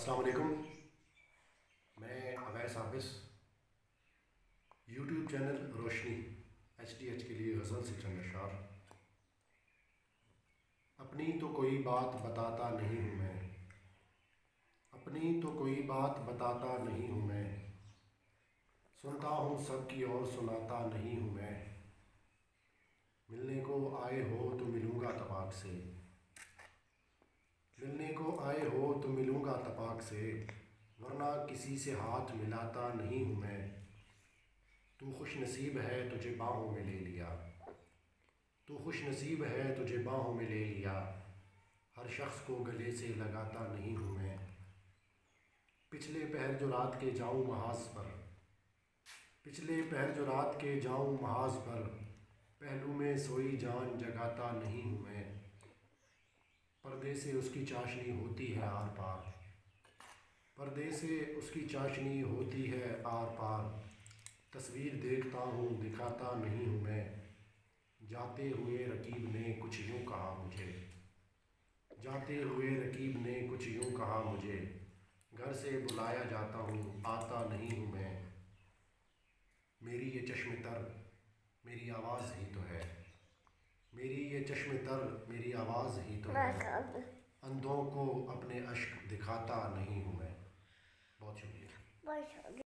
अस्सलाम वालेकुम। मैं अवैस हाफिज़ यूट्यूब चैनल रोशनी HDH के लिए गज़ल से चंद अशआर। अपनी तो कोई बात बताता नहीं हूँ मैं, अपनी तो कोई बात बताता नहीं हूँ मैं, सुनता हूँ सबकी और सुनाता नहीं हूँ मैं। मिलने को आए हो तो मिलूँगा तपाक से, मिलने को आए हो तो मिलूँगा तपाक से, वरना किसी से हाथ मिलाता नहीं हूँ मैं। तू खुश नसीब है तुझे बाहों में ले लिया, तू खुश नसीब है तुझे बाहों में ले लिया, हर शख्स को गले से लगाता नहीं हूँ मैं। पिछले पहर जो रात के जाऊँ महाज पर, पिछले पहर जो रात के जाऊँ महाज पर, पहलू में सोई जान जगाता नहीं हूँ मैं। पर्दे से उसकी चाशनी होती है आर पार, पर्दे से उसकी चाशनी होती है आर पार, तस्वीर देखता हूँ दिखाता नहीं हूँ मैं। जाते हुए रकीब ने कुछ यूँ कहा मुझे, जाते हुए रकीब ने कुछ यूँ कहा मुझे, घर से बुलाया जाता हूँ आता नहीं हूँ मैं। मेरी ये चश्म तर मेरी आवाज़ ही तो है, मेरी ये चश्म तर मेरी आवाज़ ही तो है, अंधों को अपने अश्क दिखाता नहीं हूँ मैं। बहुत शुक्रिया।